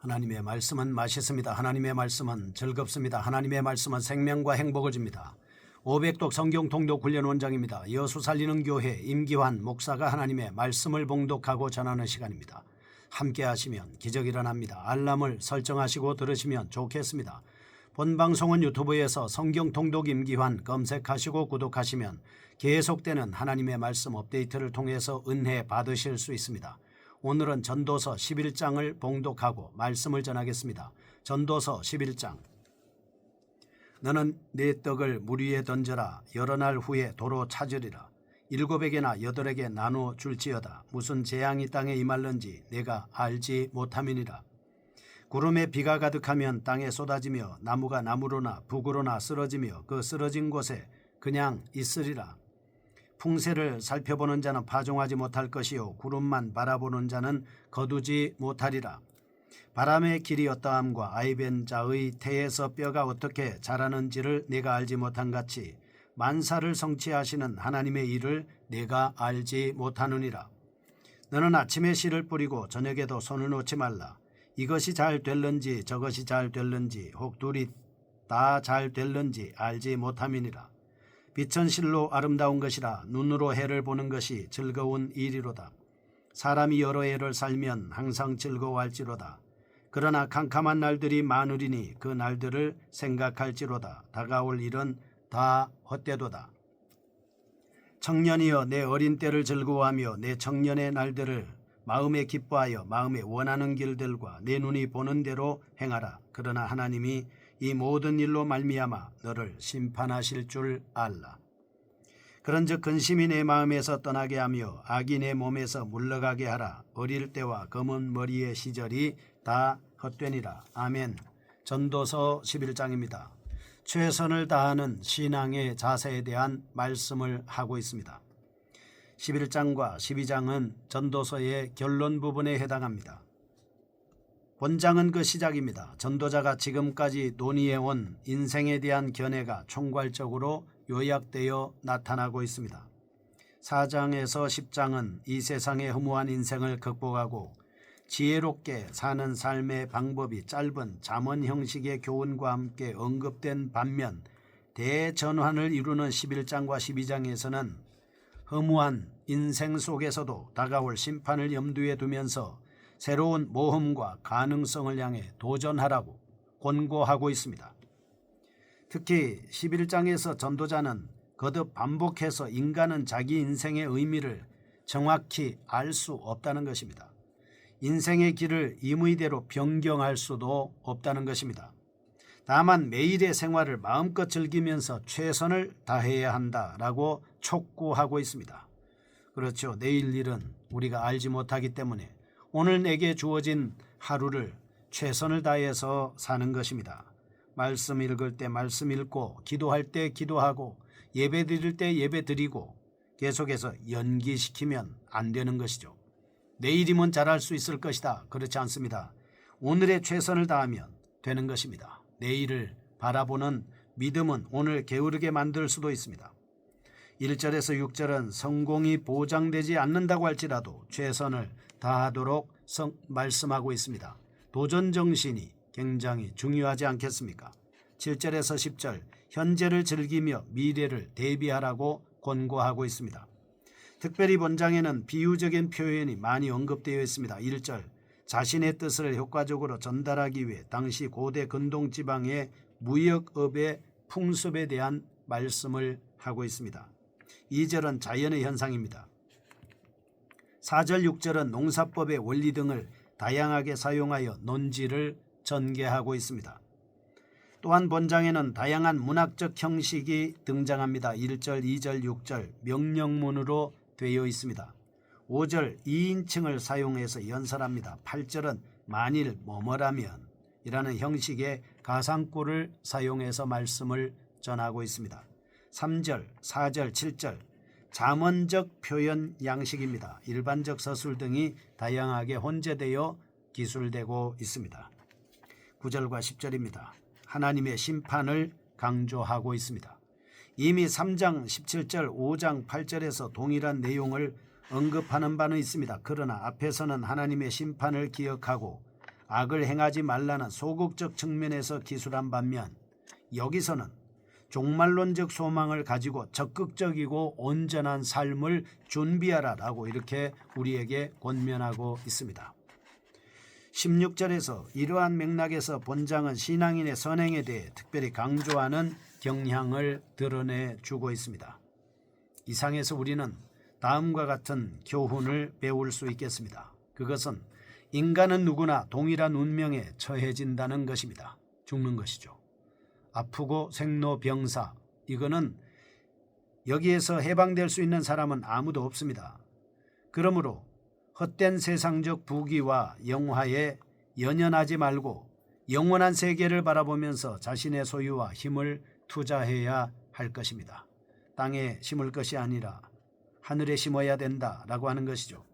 하나님의 말씀은 맛있습니다. 하나님의 말씀은 즐겁습니다. 하나님의 말씀은 생명과 행복을 줍니다. 500독 성경 통독 훈련 원장입니다. 여수 살리는 교회 임기환 목사가 하나님의 말씀을 봉독하고 전하는 시간입니다. 함께 하시면 기적이 일어납니다. 알람을 설정하시고 들으시면 좋겠습니다. 본 방송은 유튜브에서 성경 통독 임기환 검색하시고 구독하시면 계속되는 하나님의 말씀 업데이트를 통해서 은혜 받으실 수 있습니다. 오늘은 전도서 11장을 봉독하고 말씀을 전하겠습니다. 전도서 11장. 너는 네 떡을 물 위에 던져라. 여러 날 후에 도로 찾으리라. 7에게나 8에게 나누어 줄지어다. 무슨 재앙이 땅에 임할는지 내가 알지 못함이니라. 구름에 비가 가득하면 땅에 쏟아지며 나무가 나무로나 북으로나 쓰러지며 그 쓰러진 곳에 그냥 있으리라. 풍세를 살펴보는 자는 파종하지 못할 것이요 구름만 바라보는 자는 거두지 못하리라. 바람의 길이 어떠함과 아이벤 자의 태에서 뼈가 어떻게 자라는지를 내가 알지 못한 같이 만사를 성취하시는 하나님의 일을 내가 알지 못하느니라. 너는 아침에 씨를 뿌리고 저녁에도 손을 놓지 말라. 이것이 잘 될는지 저것이 잘 될는지 혹 둘이 다 잘 될는지 알지 못함이니라. 빛은 실로 아름다운 것이라. 눈으로 해를 보는 것이 즐거운 일이로다. 사람이 여러 해를 살면 항상 즐거워할지로다. 그러나 캄캄한 날들이 많으리니 그 날들을 생각할지로다. 다가올 일은 다 헛되도다. 청년이여 내 어린 때를 즐거워하며 내 청년의 날들을 마음에 기뻐하여 마음에 원하는 길들과 내 눈이 보는 대로 행하라. 그러나 하나님이 이 모든 일로 말미암아 너를 심판하실 줄 알라. 그런즉 근심이 내 마음에서 떠나게 하며 악이 내 몸에서 물러가게 하라. 어릴 때와 검은 머리의 시절이 다 헛되니라. 아멘. 전도서 11장입니다. 최선을 다하는 신앙의 자세에 대한 말씀을 하고 있습니다. 11장과 12장은 전도서의 결론 부분에 해당합니다. 본장은 그 시작입니다. 전도자가 지금까지 논의해온 인생에 대한 견해가 총괄적으로 요약되어 나타나고 있습니다. 4장에서 10장은 이 세상의 허무한 인생을 극복하고 지혜롭게 사는 삶의 방법이 짧은 잠언 형식의 교훈과 함께 언급된 반면 대전환을 이루는 11장과 12장에서는 허무한 인생 속에서도 다가올 심판을 염두에 두면서 새로운 모험과 가능성을 향해 도전하라고 권고하고 있습니다. 특히 11장에서 전도자는 거듭 반복해서 인간은 자기 인생의 의미를 정확히 알 수 없다는 것입니다. 인생의 길을 임의대로 변경할 수도 없다는 것입니다. 다만 매일의 생활을 마음껏 즐기면서 최선을 다해야 한다라고 촉구하고 있습니다. 그렇죠. 내일 일은 우리가 알지 못하기 때문에 오늘 내게 주어진 하루를 최선을 다해서 사는 것입니다. 말씀 읽을 때 말씀 읽고 기도할 때 기도하고 예배 드릴 때 예배 드리고 계속해서 연기시키면 안 되는 것이죠. 내일이면 잘할 수 있을 것이다. 그렇지 않습니다. 오늘의 최선을 다하면 되는 것입니다. 내일을 바라보는 믿음은 오늘 게으르게 만들 수도 있습니다. 1절에서 6절은 성공이 보장되지 않는다고 할지라도 최선을 다하도록 말씀하고 있습니다. 도전정신이 굉장히 중요하지 않겠습니까? 7절에서 10절 현재를 즐기며 미래를 대비하라고 권고하고 있습니다. 특별히 본장에는 비유적인 표현이 많이 언급되어 있습니다. 1절 자신의 뜻을 효과적으로 전달하기 위해 당시 고대 근동지방의 무역업의 풍습에 대한 말씀을 하고 있습니다. 2절은 자연의 현상입니다. 4절 6절은 농사법의 원리 등을 다양하게 사용하여 논지를 전개하고 있습니다. 또한 본장에는 다양한 문학적 형식이 등장합니다. 1절 2절 6절 명령문으로 되어 있습니다. 5절 2인칭을 사용해서 연설합니다. 8절은 만일 뭐뭐라면 이라는 형식의 가상구를 사용해서 말씀을 전하고 있습니다. 3절 4절 7절 잠언적 표현 양식입니다. 일반적 서술 등이 다양하게 혼재되어 기술되고 있습니다. 9절과 10절입니다. 하나님의 심판을 강조하고 있습니다. 이미 3장 17절 5장 8절에서 동일한 내용을 언급하는 바는 있습니다. 그러나 앞에서는 하나님의 심판을 기억하고 악을 행하지 말라는 소극적 측면에서 기술한 반면 여기서는 종말론적 소망을 가지고 적극적이고 온전한 삶을 준비하라라고 이렇게 우리에게 권면하고 있습니다. 16절에서 이러한 맥락에서 본장은 신앙인의 선행에 대해 특별히 강조하는 경향을 드러내주고 있습니다. 이상에서 우리는 다음과 같은 교훈을 배울 수 있겠습니다. 그것은 인간은 누구나 동일한 운명에 처해진다는 것입니다. 죽는 것이죠. 아프고 생로병사, 이거는 여기에서 해방될 수 있는 사람은 아무도 없습니다. 그러므로 헛된 세상적 부귀와 영화에 연연하지 말고 영원한 세계를 바라보면서 자신의 소유와 힘을 투자해야 할 것입니다. 땅에 심을 것이 아니라 하늘에 심어야 된다라고 하는 것이죠.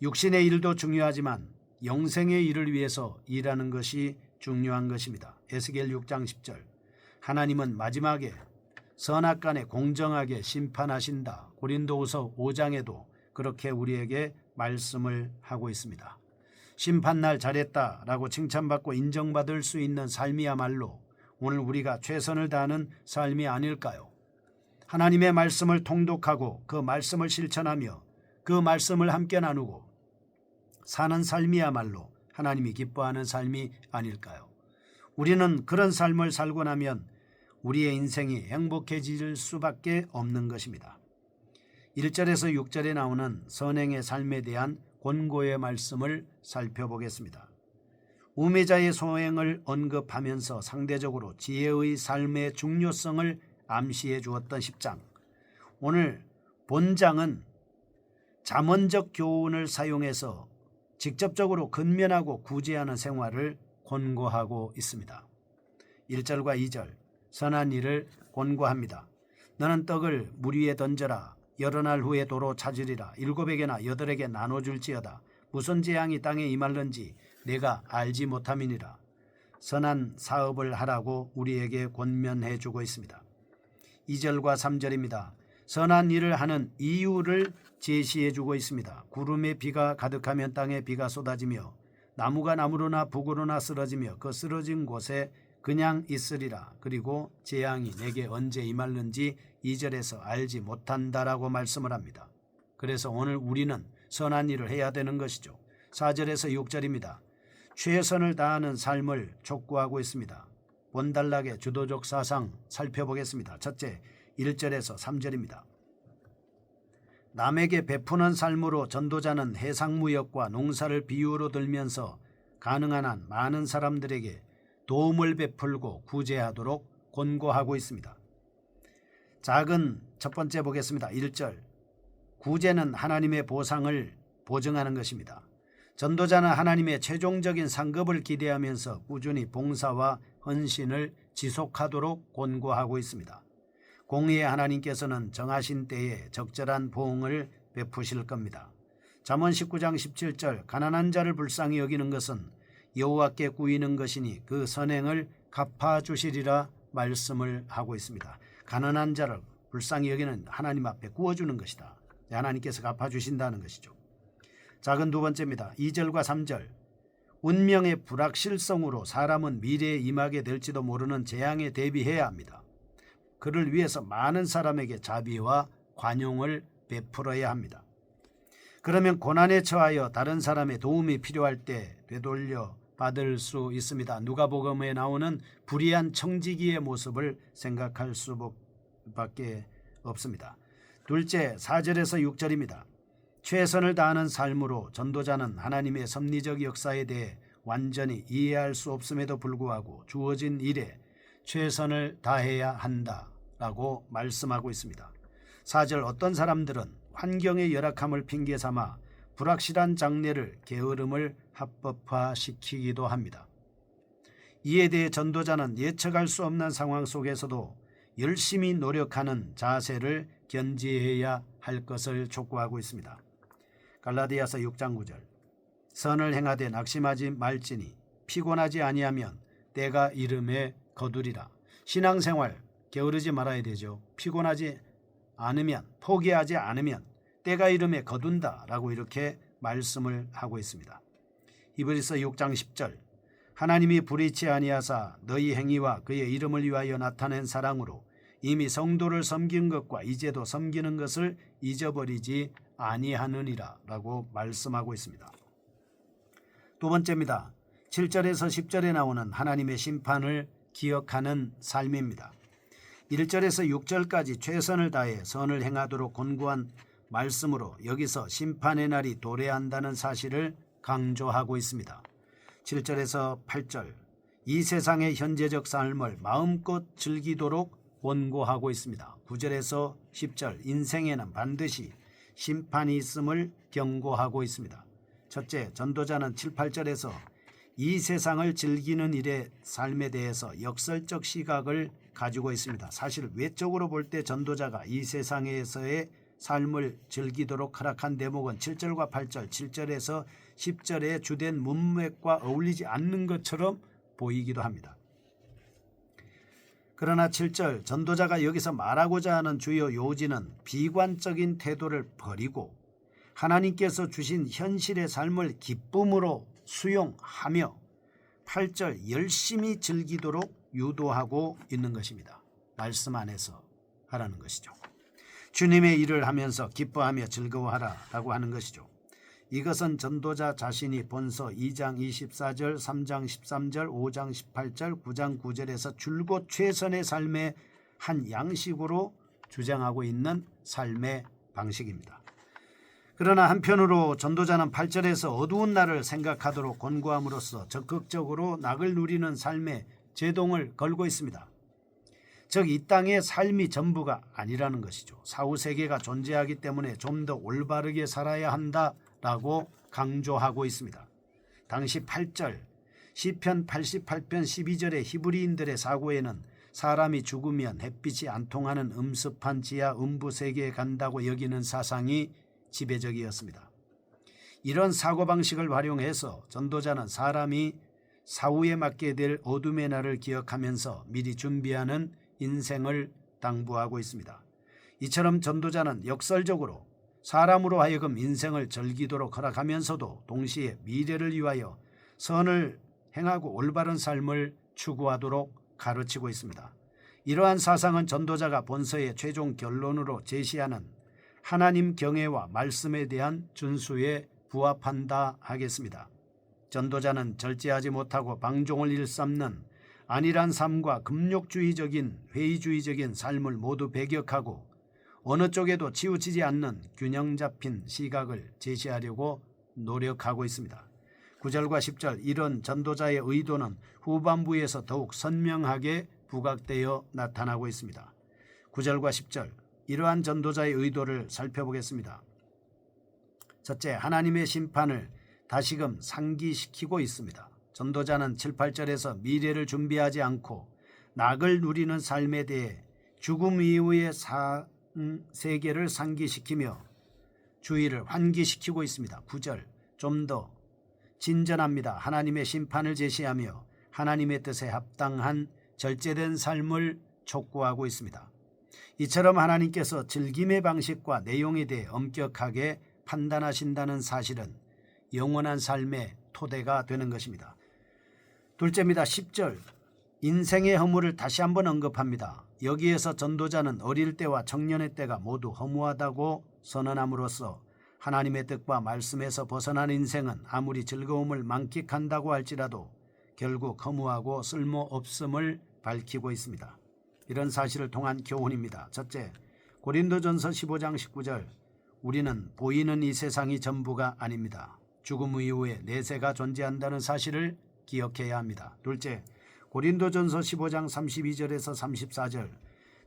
육신의 일도 중요하지만 영생의 일을 위해서 일하는 것이 중요한 것입니다. 에스겔 6장 10절, 하나님은 마지막에 선악간에 공정하게 심판하신다. 고린도후서 5장에도 그렇게 우리에게 말씀을 하고 있습니다. 심판날 잘했다라고 칭찬받고 인정받을 수 있는 삶이야말로 오늘 우리가 최선을 다하는 삶이 아닐까요? 하나님의 말씀을 통독하고 그 말씀을 실천하며 그 말씀을 함께 나누고 사는 삶이야말로 하나님이 기뻐하는 삶이 아닐까요? 우리는 그런 삶을 살고 나면 우리의 인생이 행복해질 수밖에 없는 것입니다. 1절에서 6절에 나오는 선행의 삶에 대한 권고의 말씀을 살펴보겠습니다. 우매자의 소행을 언급하면서 상대적으로 지혜의 삶의 중요성을 암시해 주었던 10장. 오늘 본장은 잠언적 교훈을 사용해서 직접적으로 근면하고 구제하는 생활을 권고하고 있습니다. 1절과 2절, 선한 일을 권고합니다. 너는 떡을 물 위에 던져라. 여러 날 후에 도로 찾으리라. 7에게나 8에게 나눠줄지어다. 무슨 재앙이 땅에 임할는지 내가 알지 못함이니라. 선한 사업을 하라고 우리에게 권면해 주고 있습니다. 2절과 3절입니다. 선한 일을 하는 이유를 제시해 주고 있습니다. 구름에 비가 가득하면 땅에 비가 쏟아지며 나무가 나무로나 북으로나 쓰러지며 그 쓰러진 곳에 그냥 있으리라. 그리고 재앙이 내게 언제 임할는지 2절에서 알지 못한다라고 말씀을 합니다. 그래서 오늘 우리는 선한 일을 해야 되는 것이죠. 4절에서 6절입니다. 최선을 다하는 삶을 촉구하고 있습니다. 원단락의 주도적 사상 살펴보겠습니다. 첫째, 1절에서 3절입니다. 남에게 베푸는 삶으로 전도자는 해상무역과 농사를 비유로 들면서 가능한 한 많은 사람들에게 도움을 베풀고 구제하도록 권고하고 있습니다. 작은 첫 번째 보겠습니다. 1절, 구제는 하나님의 보상을 보증하는 것입니다. 전도자는 하나님의 최종적인 상급을 기대하면서 꾸준히 봉사와 헌신을 지속하도록 권고하고 있습니다. 공의의 하나님께서는 정하신 때에 적절한 보응을 베푸실 겁니다. 잠언 19장 17절, 가난한 자를 불쌍히 여기는 것은 여호와께 구이는 것이니 그 선행을 갚아주시리라 말씀을 하고 있습니다. 가난한 자를 불쌍히 여기는 하나님 앞에 구워주는 것이다. 하나님께서 갚아주신다는 것이죠. 작은 두 번째입니다. 2절과 3절, 운명의 불확실성으로 사람은 미래에 임하게 될지도 모르는 재앙에 대비해야 합니다. 그를 위해서 많은 사람에게 자비와 관용을 베풀어야 합니다. 그러면 고난에 처하여 다른 사람의 도움이 필요할 때 되돌려 받을 수 있습니다. 누가복음에 나오는 불의한 청지기의 모습을 생각할 수밖에 없습니다. 둘째, 4절에서 6절입니다. 최선을 다하는 삶으로 전도자는 하나님의 섭리적 역사에 대해 완전히 이해할 수 없음에도 불구하고 주어진 일에 최선을 다해야 한다라고 말씀하고 있습니다. 4절, 어떤 사람들은 환경의 열악함을 핑계 삼아 불확실한 장래를 게으름을 합법화시키기도 합니다. 이에 대해 전도자는 예측할 수 없는 상황 속에서도 열심히 노력하는 자세를 견지해야 할 것을 촉구하고 있습니다. 갈라디아서 6장 9절, 선을 행하되 낙심하지 말지니 피곤하지 아니하면 때가 이름에 거두리라. 신앙생활 게으르지 말아야 되죠. 피곤하지 않으면, 포기하지 않으면 때가 이름에 거둔다라고 이렇게 말씀을 하고 있습니다. 히브리서 6장 10절 하나님이 불의치 아니하사 너희 행위와 그의 이름을 위하여 나타낸 사랑으로 이미 성도를 섬긴 것과 이제도 섬기는 것을 잊어버리지 아니하느니라 라고 말씀하고 있습니다. 두 번째입니다. 7절에서 10절에 나오는 하나님의 심판을 기억하는 삶입니다. 1절에서 6절까지 최선을 다해 선을 행하도록 권고한 말씀으로 여기서 심판의 날이 도래한다는 사실을 강조하고 있습니다. 7절에서 8절 이 세상의 현재적 삶을 마음껏 즐기도록 권고하고 있습니다. 9절에서 10절 인생에는 반드시 심판이 있음을 경고하고 있습니다. 첫째, 전도자는 7, 8절에서 이 세상을 즐기는 일의 삶에 대해서 역설적 시각을 가지고 있습니다. 사실 외적으로 볼 때 전도자가 이 세상에서의 삶을 즐기도록 허락한 대목은 7절과 8절, 7절에서 10절의 주된 문맥과 어울리지 않는 것처럼 보이기도 합니다. 그러나 7절 전도자가 여기서 말하고자 하는 주요 요지는 비관적인 태도를 버리고 하나님께서 주신 현실의 삶을 기쁨으로 수용하며 8절 열심히 즐기도록 유도하고 있는 것입니다. 말씀 안에서 하라는 것이죠. 주님의 일을 하면서 기뻐하며 즐거워하라 라고 하는 것이죠. 이것은 전도자 자신이 본서 2장 24절, 3장 13절, 5장 18절, 9장 9절에서 줄곧 최선의 삶의 한 양식으로 주장하고 있는 삶의 방식입니다. 그러나 한편으로 전도자는 8절에서 어두운 날을 생각하도록 권고함으로써 적극적으로 낙을 누리는 삶의 제동을 걸고 있습니다. 즉 이 땅의 삶이 전부가 아니라는 것이죠. 사후세계가 존재하기 때문에 좀 더 올바르게 살아야 한다라고 강조하고 있습니다. 당시 8절 시편 88편 12절의 히브리인들의 사고에는 사람이 죽으면 햇빛이 안 통하는 음습한 지하 음부세계에 간다고 여기는 사상이 지배적이었습니다. 이런 사고방식을 활용해서 전도자는 사람이 사후에 맞게 될 어둠의 날을 기억하면서 미리 준비하는 인생을 당부하고 있습니다. 이처럼 전도자는 역설적으로 사람으로 하여금 인생을 즐기도록 허락하면서도 동시에 미래를 위하여 선을 행하고 올바른 삶을 추구하도록 가르치고 있습니다. 이러한 사상은 전도자가 본서의 최종 결론으로 제시하는 하나님 경외와 말씀에 대한 준수에 부합한다 하겠습니다. 전도자는 절제하지 못하고 방종을 일삼는 안일한 삶과 금욕주의적인 회의주의적인 삶을 모두 배격하고 어느 쪽에도 치우치지 않는 균형 잡힌 시각을 제시하려고 노력하고 있습니다. 9절과 10절 이런 전도자의 의도는 후반부에서 더욱 선명하게 부각되어 나타나고 있습니다. 9절과 10절 이러한 전도자의 의도를 살펴보겠습니다. 첫째, 하나님의 심판을 다시금 상기시키고 있습니다. 전도자는 7, 8절에서 미래를 준비하지 않고 낙을 누리는 삶에 대해 죽음 이후의 세계를 상기시키며 주의를 환기시키고 있습니다. 9절 좀 더 진전합니다. 하나님의 심판을 제시하며 하나님의 뜻에 합당한 절제된 삶을 촉구하고 있습니다. 이처럼 하나님께서 즐김의 방식과 내용에 대해 엄격하게 판단하신다는 사실은 영원한 삶의 토대가 되는 것입니다. 둘째입니다. 10절 인생의 허물을 다시 한번 언급합니다. 여기에서 전도자는 어릴 때와 청년의 때가 모두 허무하다고 선언함으로써 하나님의 뜻과 말씀에서 벗어난 인생은 아무리 즐거움을 만끽한다고 할지라도 결국 허무하고 쓸모없음을 밝히고 있습니다. 이런 사실을 통한 교훈입니다. 첫째, 고린도전서 15장 19절 우리는 보이는 이 세상이 전부가 아닙니다. 죽음 이후에 내세가 존재한다는 사실을 기억해야 합니다. 둘째, 고린도전서 15장 32절에서 34절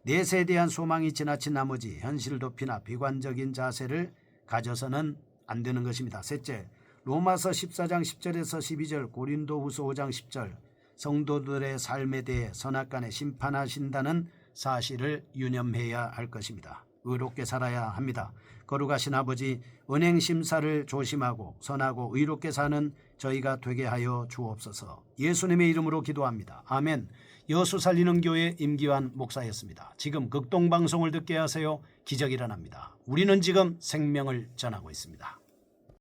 내세에 대한 소망이 지나친 나머지 현실 도피나 비관적인 자세를 가져서는 안 되는 것입니다. 셋째, 로마서 14장 10절에서 12절 고린도후서 5장 10절 성도들의 삶에 대해 선악간에 심판하신다는 사실을 유념해야 할 것입니다. 의롭게 살아야 합니다. 거룩하신 아버지 은행 심사를 조심하고 선하고 의롭게 사는 저희가 되게 하여 주옵소서. 예수님의 이름으로 기도합니다. 아멘. 여수 살리는 교회 임기환 목사였습니다. 지금 극동방송을 듣게 하세요. 기적이 일어납니다. 우리는 지금 생명을 전하고 있습니다.